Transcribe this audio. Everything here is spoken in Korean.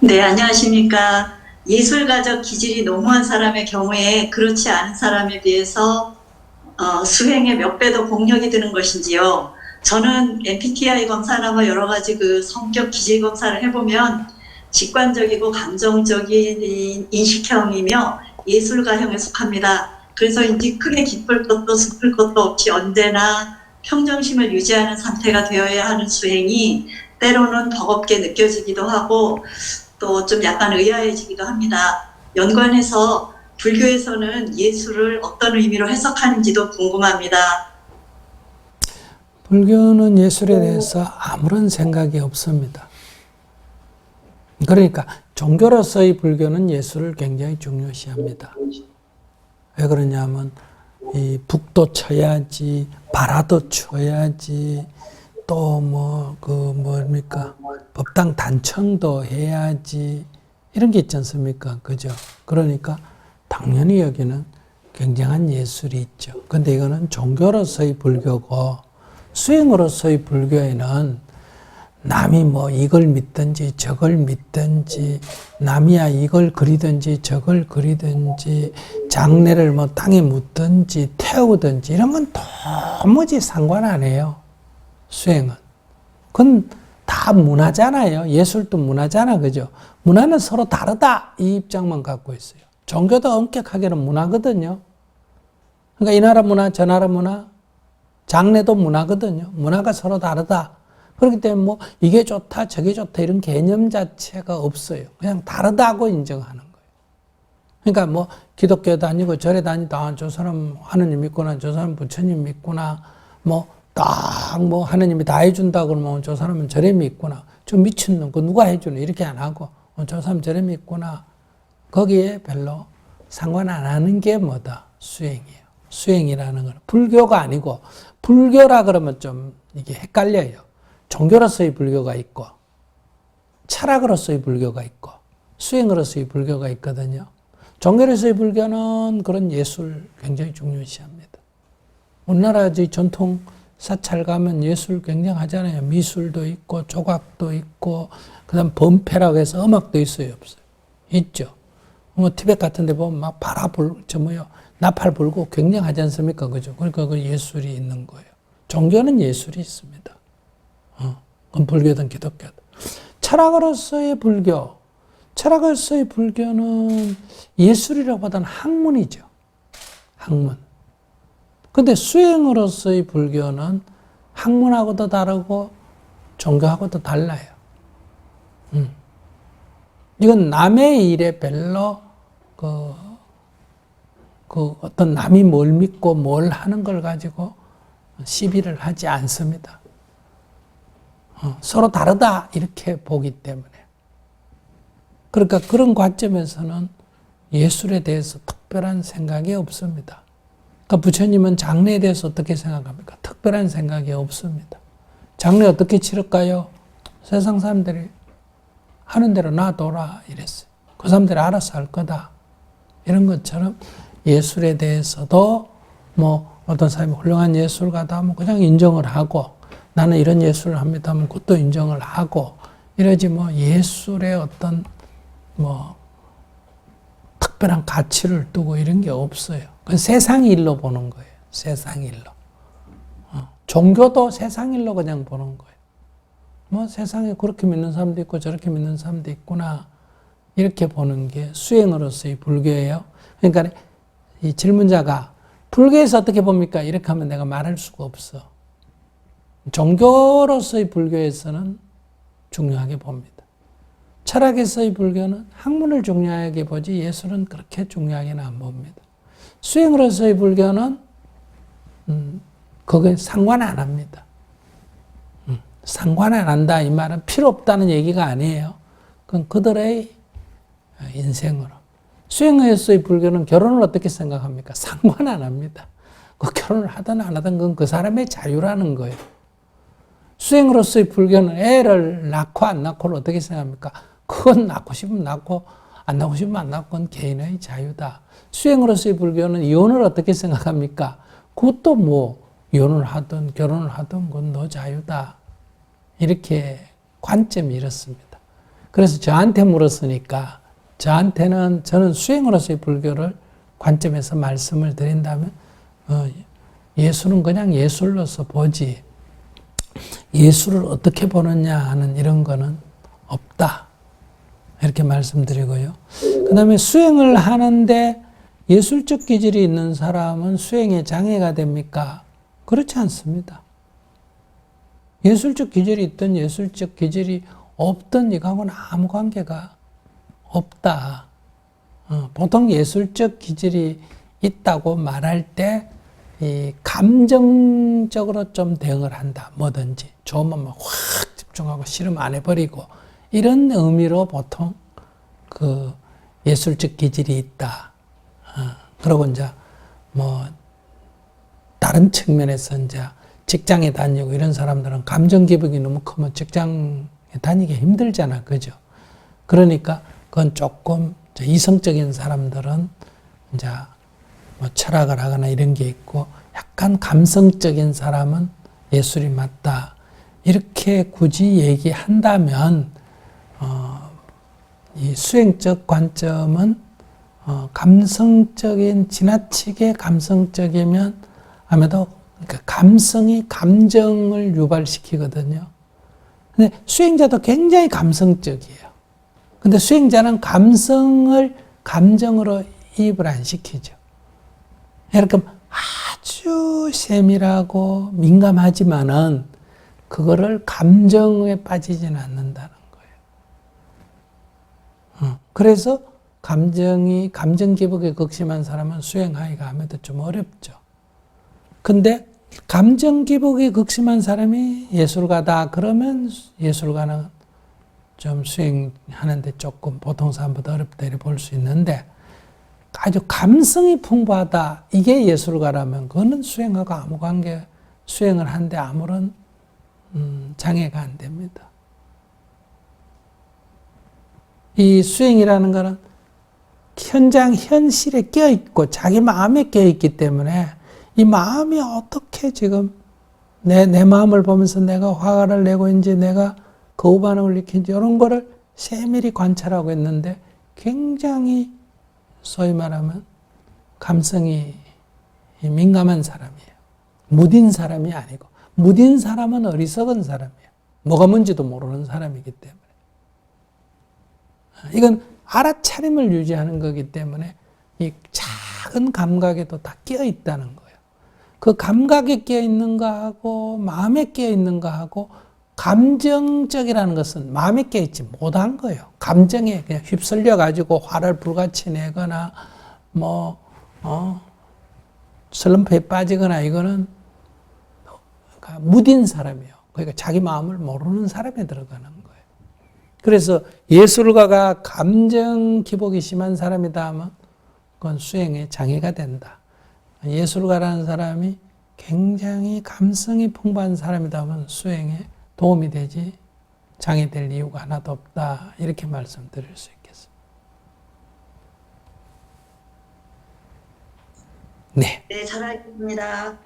네, 안녕하십니까. 예술가적 기질이 농후한 사람의 경우에 그렇지 않은 사람에 비해서 수행에 몇 배 더 공력이 드는 것인지요. 저는 MBTI 검사나 뭐 여러 가지 그 성격 기질 검사를 해보면 직관적이고 감정적인 인식형이며 예술가형에 속합니다. 그래서인지 크게 기쁠 것도 슬플 것도 없이 언제나 평정심을 유지하는 상태가 되어야 하는 수행이 때로는 버겁게 느껴지기도 하고 또 좀 약간 의아해지기도 합니다. 연관해서 불교에서는 예술을 어떤 의미로 해석하는지도 궁금합니다. 불교는 예술에 대해서 아무런 생각이 없습니다. 그러니까 종교로서의 불교는 예술을 굉장히 중요시합니다. 왜 그러냐면 이 북도 쳐야지, 바라도 쳐야지, 또 뭡니까 법당 단청도 해야지 이런 게 있지 않습니까? 그죠? 그러니까 당연히 여기는 굉장한 예술이 있죠. 근데 이거는 종교로서의 불교고 수행으로서의 불교에는 남이 뭐 이걸 믿든지 저걸 믿든지 남이야 이걸 그리든지 저걸 그리든지 장례를 뭐 땅에 묻든지 태우든지 이런 건 도무지 상관 안 해요. 수행은. 그건 다 문화잖아요. 예술도 문화잖아. 그죠? 문화는 서로 다르다. 이 입장만 갖고 있어요. 종교도 엄격하게는 문화거든요. 그러니까 이 나라 문화, 저 나라 문화, 장래도 문화거든요. 문화가 서로 다르다. 그렇기 때문에 뭐 이게 좋다, 저게 좋다 이런 개념 자체가 없어요. 그냥 다르다고 인정하는 거예요. 그러니까 뭐 기독교 다니고 절에 다니다 저 사람 하느님 믿구나, 저 사람 부처님 믿구나, 뭐 딱 뭐 하느님이 다 해준다 그러면 저 사람은 저래 믿구나. 저 미친놈, 그 누가 해주는 이렇게 안 하고 저 사람 저래 믿구나. 거기에 별로 상관 안 하는 게 뭐다? 수행이에요. 수행이라는 건 불교가 아니고 불교라 그러면 좀 이게 헷갈려요. 종교로서의 불교가 있고 철학으로서의 불교가 있고 수행으로서의 불교가 있거든요. 종교로서의 불교는 그런 예술 굉장히 중요시합니다. 우리나라의 전통 사찰 가면 예술 굉장하잖아요. 미술도 있고 조각도 있고 그다음 범패라고 해서 음악도 있어요, 없어요? 있죠. 뭐 티벳 같은 데 보면 막 나팔 불고 굉장하지 않습니까? 그죠? 그러니까 그 예술이 있는 거예요. 종교는 예술이 있습니다. 그건 불교든 기독교든. 철학으로서의 불교. 철학으로서의 불교는 예술이라기보다는 학문이죠. 학문. 근데 수행으로서의 불교는 학문하고도 다르고 종교하고도 달라요. 이건 남의 일에 별로 어떤 남이 뭘 믿고 뭘 하는 걸 가지고 시비를 하지 않습니다. 서로 다르다 이렇게 보기 때문에. 그러니까 그런 관점에서는 예술에 대해서 특별한 생각이 없습니다. 그러니까 부처님은 장래에 대해서 어떻게 생각합니까? 특별한 생각이 없습니다. 장래 어떻게 치를까요? 세상 사람들이 하는 대로 놔둬라 이랬어요. 그 사람들이 알아서 할 거다. 이런 것처럼 예술에 대해서도 뭐 어떤 사람이 훌륭한 예술가다 하면 그냥 인정을 하고 나는 이런 예술을 합니다 하면 그것도 인정을 하고 이러지 뭐 예술의 어떤 뭐 특별한 가치를 두고 이런 게 없어요. 그건 세상 일로 보는 거예요. 세상 일로. 종교도 세상 일로 그냥 보는 거예요. 뭐 세상에 그렇게 믿는 사람도 있고 저렇게 믿는 사람도 있구나. 이렇게 보는 게 수행으로서의 불교예요. 그러니까 이 질문자가 불교에서 어떻게 봅니까? 이렇게 하면 내가 말할 수가 없어. 종교로서의 불교에서는 중요하게 봅니다. 철학에서의 불교는 학문을 중요하게 보지 예술은 그렇게 중요하게는 안 봅니다. 수행으로서의 불교는 그거에 상관 안 합니다. 상관 안 한다 이 말은 필요 없다는 얘기가 아니에요. 그건 그들의 인생으로. 수행에서의 불교는 결혼을 어떻게 생각합니까? 상관 안 합니다. 그 결혼을 하든 안 하든 그건 그 사람의 자유라는 거예요. 수행으로서의 불교는 애를 낳고 안 낳고를 어떻게 생각합니까? 그건 낳고 싶으면 낳고 안 낳고 싶으면 안 낳고 그건 개인의 자유다. 수행으로서의 불교는 이혼을 어떻게 생각합니까? 그것도 뭐 이혼을 하든 결혼을 하든 그건 너 자유다. 이렇게 관점이 이렇습니다. 그래서 저한테 물었으니까 저는 수행으로서의 불교를 관점에서 말씀을 드린다면 예술은 그냥 예술로서 보지 예술을 어떻게 보느냐 하는 이런 거는 없다. 이렇게 말씀드리고요. 그 다음에 수행을 하는데 예술적 기질이 있는 사람은 수행에 장애가 됩니까? 그렇지 않습니다. 예술적 기질이 있든 예술적 기질이 없든 이거하고는 아무 관계가 없다. 보통 예술적 기질이 있다고 말할 때 이 감정적으로 좀 대응을 한다. 뭐든지 좋으면 막 확 집중하고 싫으면 안 해버리고 이런 의미로 보통 그 예술적 기질이 있다. 그러고 이제 뭐 다른 측면에서 이제 직장에 다니고 이런 사람들은 감정 기복이 너무 크면 직장에 다니기 힘들잖아, 그죠? 그러니까 그건 조금 이성적인 사람들은 이제 뭐 철학을 하거나 이런 게 있고 약간 감성적인 사람은 예술이 맞다. 이렇게 굳이 얘기한다면 이 수행적 관점은 감성적인 지나치게 감성적이면 아무래도 그러니까 감성이 감정을 유발시키거든요. 근데 수행자도 굉장히 감성적이에요. 근데 수행자는 감성을 감정으로 이입을 안 시키죠. 이렇게 아주 세밀하고 민감하지만은 그거를 감정에 빠지지는 않는다는 거예요. 그래서 감정 기복에 극심한 사람은 수행하기가 아무래도 좀 어렵죠. 근데 감정 기복에 극심한 사람이 예술가다 그러면 예술가는 좀 수행하는데 조금 보통 사람보다 어렵다 이렇게 볼 수 있는데 아주 감성이 풍부하다 이게 예술가라면 그거는 수행하고 아무 관계 수행을 하는데 아무런 장애가 안 됩니다. 이 수행이라는 거는 현실에 껴있고 자기 마음에 껴있기 때문에 이 마음이 어떻게 지금 내 마음을 보면서 내가 화를 내고 있는지 내가 거부 반응을 일으키는지 이런 거를 세밀히 관찰하고 있는데 굉장히 소위 말하면 감성이 민감한 사람이에요. 무딘 사람이 아니고 무딘 사람은 어리석은 사람이에요. 뭐가 뭔지도 모르는 사람이기 때문에 이건 알아차림을 유지하는 거기 때문에 이 작은 감각에도 다 끼어 있다는 거예요. 그 감각에 끼어 있는 거하고 마음에 끼어 있는 거하고 감정적이라는 것은 마음에 끼어 있지 못한 거예요. 감정에 그냥 휩쓸려 가지고 화를 불같이 내거나 슬럼프에 빠지거나 이거는 무딘 사람이에요. 그러니까 자기 마음을 모르는 사람에 들어가는 거예요. 그래서 예술가가 감정 기복이 심한 사람이다 하면 그건 수행에 장애가 된다. 예술가라는 사람이 굉장히 감성이 풍부한 사람이다 하면 수행에 도움이 되지 장애될 이유가 하나도 없다. 이렇게 말씀드릴 수 있겠습니다. 네. 네, 잘 알겠습니다.